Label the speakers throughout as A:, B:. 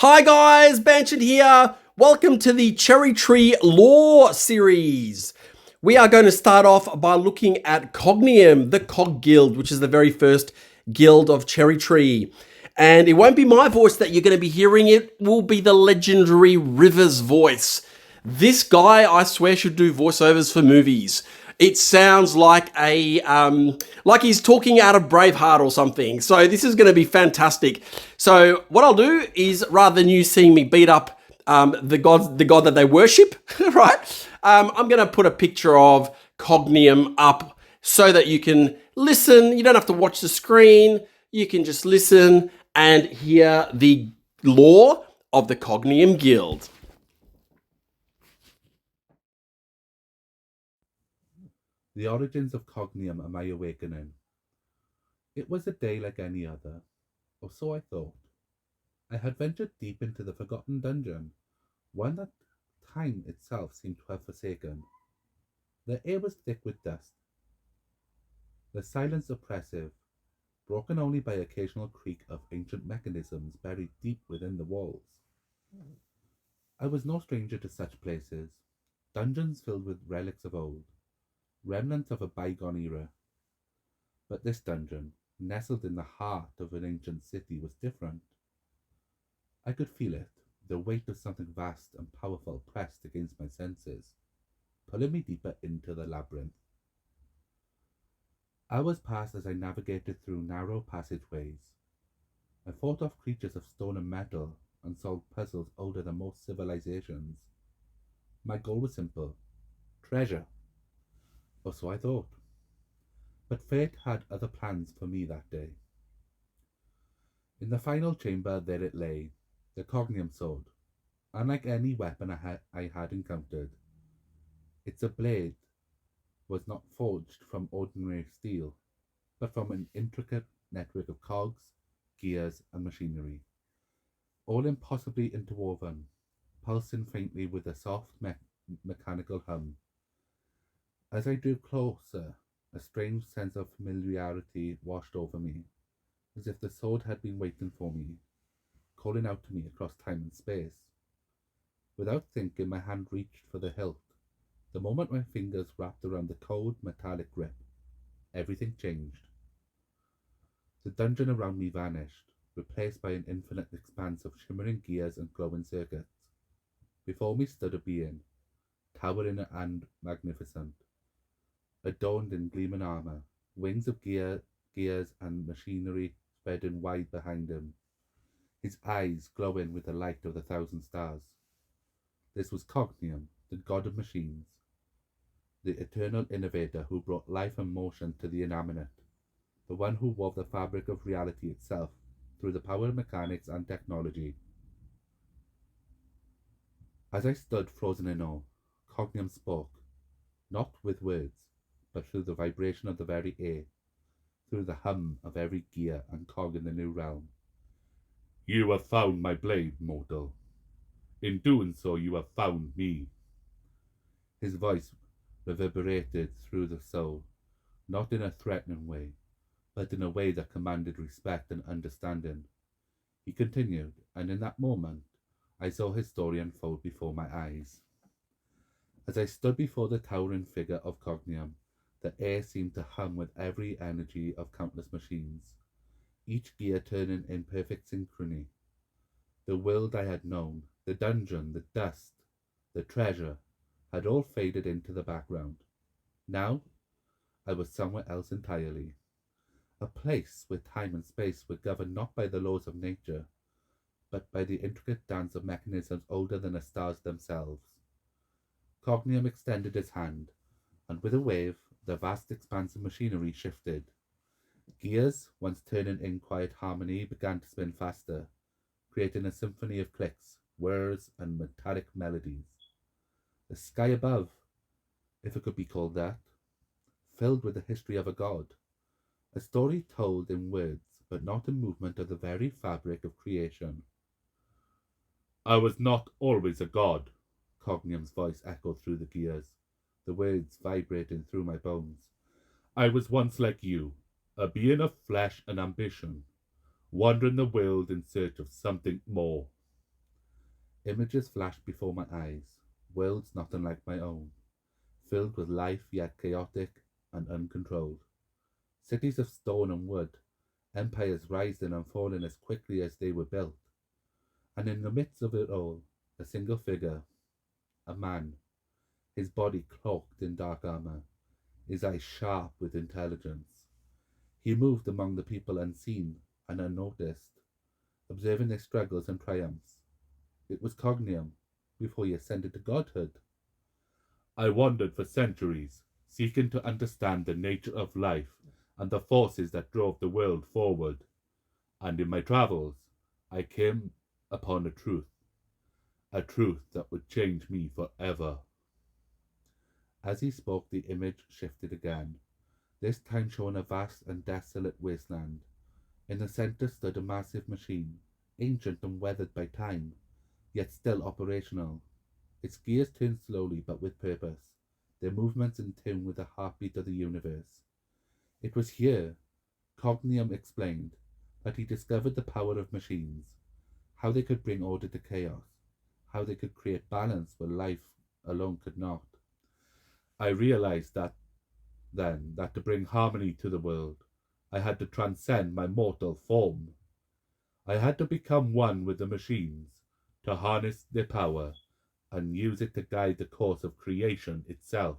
A: Hi guys, Banchin here. Welcome to the CherryTree Lore series. We are going to start off by looking at Cognium, the Cog Guild, which is the very first guild of CherryTree. And it won't be my voice that you're going to be hearing, it will be the legendary River's voice. This guy, I swear, should do voiceovers for movies. It sounds like like he's talking out of Braveheart or something. So this is going to be fantastic. So what I'll do is, rather than you seeing me beat up the god that they worship, right? I'm going to put a picture of Cognium up so that you can listen. You don't have to watch the screen. You can just listen and hear the lore of the Cognium Guild.
B: The origins of Cognium are my awakening. It was a day like any other, or so I thought. I had ventured deep into the forgotten dungeon, one that time itself seemed to have forsaken. The air was thick with dust, the silence oppressive, broken only by occasional creak of ancient mechanisms buried deep within the walls. I was no stranger to such places, dungeons filled with relics of old, remnants of a bygone era. But this dungeon, nestled in the heart of an ancient city, was different. I could feel it, the weight of something vast and powerful pressed against my senses, pulling me deeper into the labyrinth. Hours passed as I navigated through narrow passageways. I fought off creatures of stone and metal and solved puzzles older than most civilizations. My goal was simple: treasure, or so I thought. But fate had other plans for me that day. In the final chamber there it lay, the Cognium sword. Unlike any weapon I had encountered, its blade was not forged from ordinary steel, but from an intricate network of cogs, gears, and machinery, all impossibly interwoven, pulsing faintly with a soft mechanical hum. As I drew closer, a strange sense of familiarity washed over me, as if the sword had been waiting for me, calling out to me across time and space. Without thinking, my hand reached for the hilt. The moment my fingers wrapped around the cold, metallic grip, everything changed. The dungeon around me vanished, replaced by an infinite expanse of shimmering gears and glowing circuits. Before me stood a being, towering and magnificent, adorned in gleaming armor, wings of gears and machinery spreading wide behind him, his eyes glowing with the light of the thousand stars. This was Cognium, the god of machines, the eternal innovator who brought life and motion to the inanimate, the one who wove the fabric of reality itself through the power of mechanics and technology. As I stood frozen in awe, Cognium spoke, not with words, but through the vibration of the very air, through the hum of every gear and cog in the new realm. You have found my blade, mortal. In doing so, you have found me. His voice reverberated through the soul, not in a threatening way, but in a way that commanded respect and understanding. He continued, and in that moment I saw his story unfold before my eyes. As I stood before the towering figure of Cognium, the air seemed to hum with every energy of countless machines, each gear turning in perfect synchrony. The world I had known, the dungeon, the dust, the treasure, had all faded into the background. Now I was somewhere else entirely. A place where time and space were governed not by the laws of nature, but by the intricate dance of mechanisms older than the stars themselves. Cognium extended his hand, and with a wave, the vast expanse of machinery shifted. Gears, once turning in quiet harmony, began to spin faster, creating a symphony of clicks, whirs, and metallic melodies. The sky above, if it could be called that, filled with the history of a god, a story told in words, but not in movement of the very fabric of creation. I was not always a god, Cognium's voice echoed through the gears, the words vibrating through my bones. I was once like you, a being of flesh and ambition, wandering the world in search of something more. Images flashed before my eyes, worlds not unlike my own, filled with life yet chaotic and uncontrolled. Cities of stone and wood, empires rising and falling as quickly as they were built. And in the midst of it all, a single figure, a man, his body cloaked in dark armor, his eyes sharp with intelligence. He moved among the people unseen and unnoticed, observing their struggles and triumphs. It was Cognium, before he ascended to godhood. I wandered for centuries, seeking to understand the nature of life and the forces that drove the world forward. And in my travels, I came upon a truth that would change me forever. As he spoke, the image shifted again, this time showing a vast and desolate wasteland. In the center stood a massive machine, ancient and weathered by time, yet still operational. Its gears turned slowly but with purpose, their movements in tune with the heartbeat of the universe. It was here, Cognium explained, that he discovered the power of machines, how they could bring order to chaos, how they could create balance where life alone could not. I realized that to bring harmony to the world, I had to transcend my mortal form. I had to become one with the machines, to harness their power and use it to guide the course of creation itself.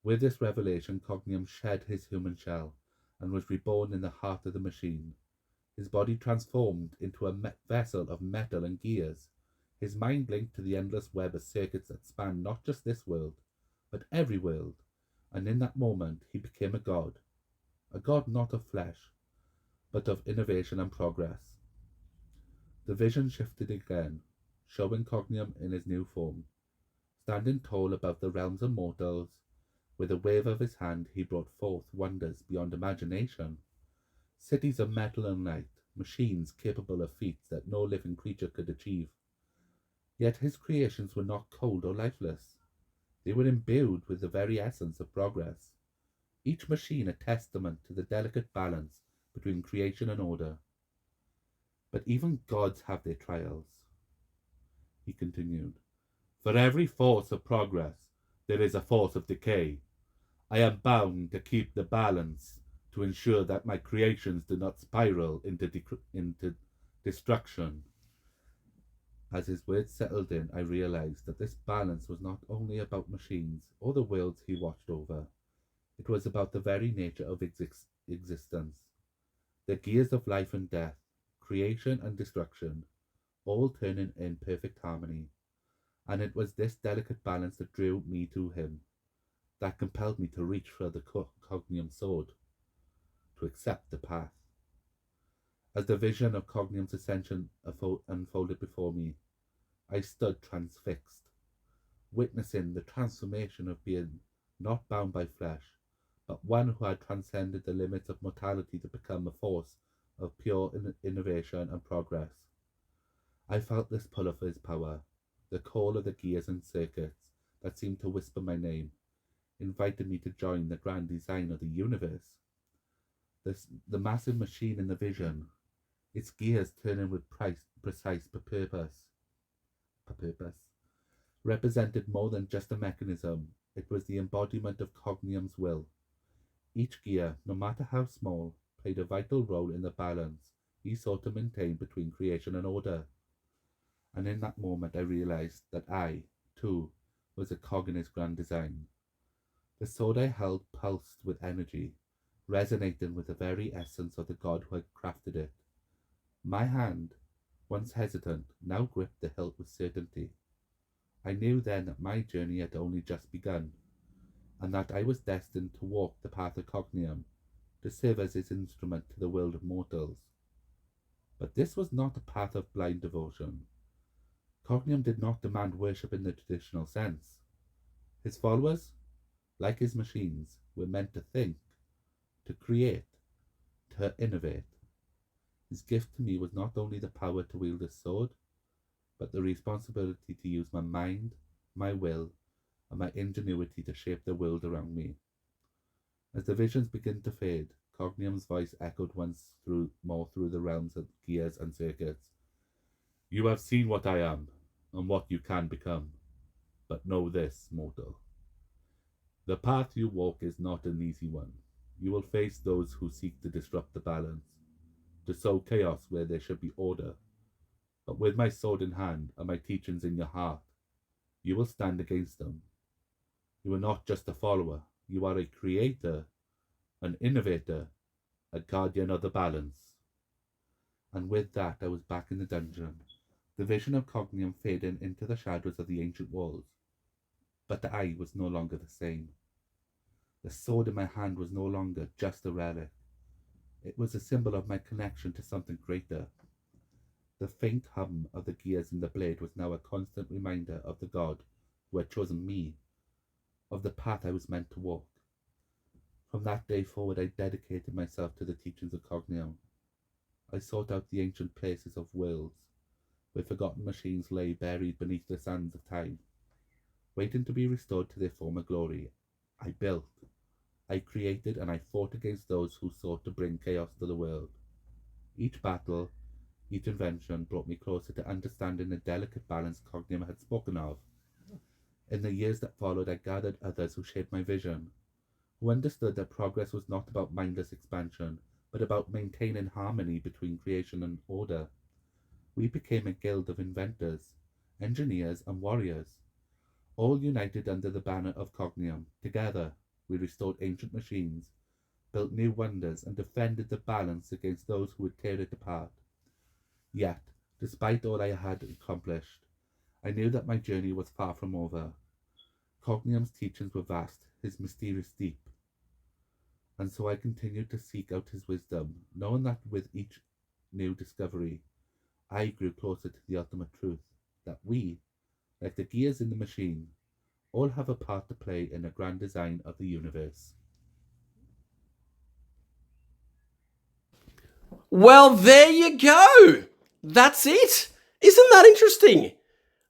B: With this revelation, Cognium shed his human shell and was reborn in the heart of the machine. His body transformed into a vessel of metal and gears, his mind linked to the endless web of circuits that span not just this world, but every world, and in that moment he became a god not of flesh, but of innovation and progress. The vision shifted again, showing Cognium in his new form, standing tall above the realms of mortals. With a wave of his hand he brought forth wonders beyond imagination, cities of metal and light, machines capable of feats that no living creature could achieve. Yet his creations were not cold or lifeless. They were imbued with the very essence of progress, each machine a testament to the delicate balance between creation and order. But even gods have their trials, he continued. For every force of progress, there is a force of decay. I am bound to keep the balance to ensure that my creations do not spiral into destruction. As his words settled in, I realized that this balance was not only about machines or the worlds he watched over. It was about the very nature of existence, the gears of life and death, creation and destruction, all turning in perfect harmony. And it was this delicate balance that drew me to him, that compelled me to reach for the Cognium sword, to accept the path. As the vision of Cognium's ascension unfolded before me, I stood transfixed, witnessing the transformation of being not bound by flesh, but one who had transcended the limits of mortality to become a force of pure innovation and progress. I felt this pull of his power, the call of the gears and circuits that seemed to whisper my name, invited me to join the grand design of the universe. The massive machine in the vision, its gears turning with precise purpose, represented more than just a mechanism. It was the embodiment of Cognium's will. Each gear, no matter how small, played a vital role in the balance he sought to maintain between creation and order. And in that moment I realized that I, too, was a cog in his grand design. The sword I held pulsed with energy, resonating with the very essence of the god who had crafted it. My hand, once hesitant, now gripped the hilt with certainty. I knew then that my journey had only just begun, and that I was destined to walk the path of Cognium, to serve as his instrument to the world of mortals. But this was not a path of blind devotion. Cognium did not demand worship in the traditional sense. His followers, like his machines, were meant to think, to create, to innovate. His gift to me was not only the power to wield a sword, but the responsibility to use my mind, my will, and my ingenuity to shape the world around me. As the visions began to fade, Cognium's voice echoed once more through the realms of gears and circuits. You have seen what I am, and what you can become. But know this, mortal. The path you walk is not an easy one. You will face those who seek to disrupt the balance, to sow chaos where there should be order. But with my sword in hand and my teachings in your heart, you will stand against them. You are not just a follower, you are a creator, an innovator, a guardian of the balance. And with that, I was back in the dungeon, the vision of Cognium fading into the shadows of the ancient walls. But I was no longer the same. The sword in my hand was no longer just a relic. It was a symbol of my connection to something greater. The faint hum of the gears in the blade was now a constant reminder of the God who had chosen me, of the path I was meant to walk. From that day forward, I dedicated myself to the teachings of Cognium. I sought out the ancient places of worlds, where forgotten machines lay buried beneath the sands of time, waiting to be restored to their former glory. I built, I created, and I fought against those who sought to bring chaos to the world. Each battle, each invention brought me closer to understanding the delicate balance Cognium had spoken of. In the years that followed, I gathered others who shared my vision, who understood that progress was not about mindless expansion, but about maintaining harmony between creation and order. We became a guild of inventors, engineers, and warriors, all united under the banner of Cognium. Together, we restored ancient machines, built new wonders, and defended the balance against those who would tear it apart. Yet, despite all I had accomplished, I knew that my journey was far from over. Cognium's teachings were vast, his mysterious deep, and so I continued to seek out his wisdom, knowing that with each new discovery, I grew closer to the ultimate truth, that we, like the gears in the machine, all have a part to play in the grand design of the universe.
A: Well, there you go. That's it. Isn't that interesting?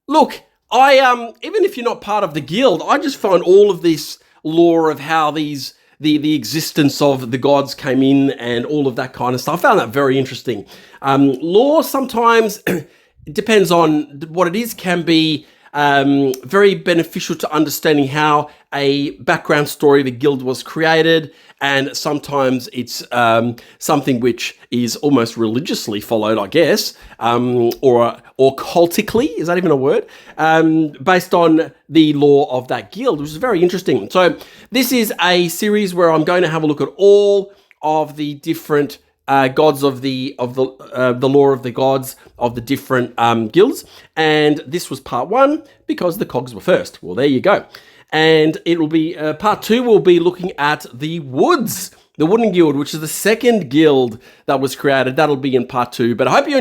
A: Look, I even if you're not part of the guild, I just find all of this lore of how the existence of the gods came in and all of that kind of stuff. I found that very interesting. Lore sometimes it depends on what it is, can be very beneficial to understanding how a background story of a guild was created, and sometimes it's something which is almost religiously followed, I guess, or cultically, is that even a word? Based on the lore of that guild, which is very interesting. So this is a series where I'm going to have a look at all of the different gods of the lore of the gods of the different guilds, and this was part one because the cogs were first. Well, there you go. And it will be part two. We'll be looking at the Wooden Guild, which is the second guild that was created. That'll be in part two. But I hope you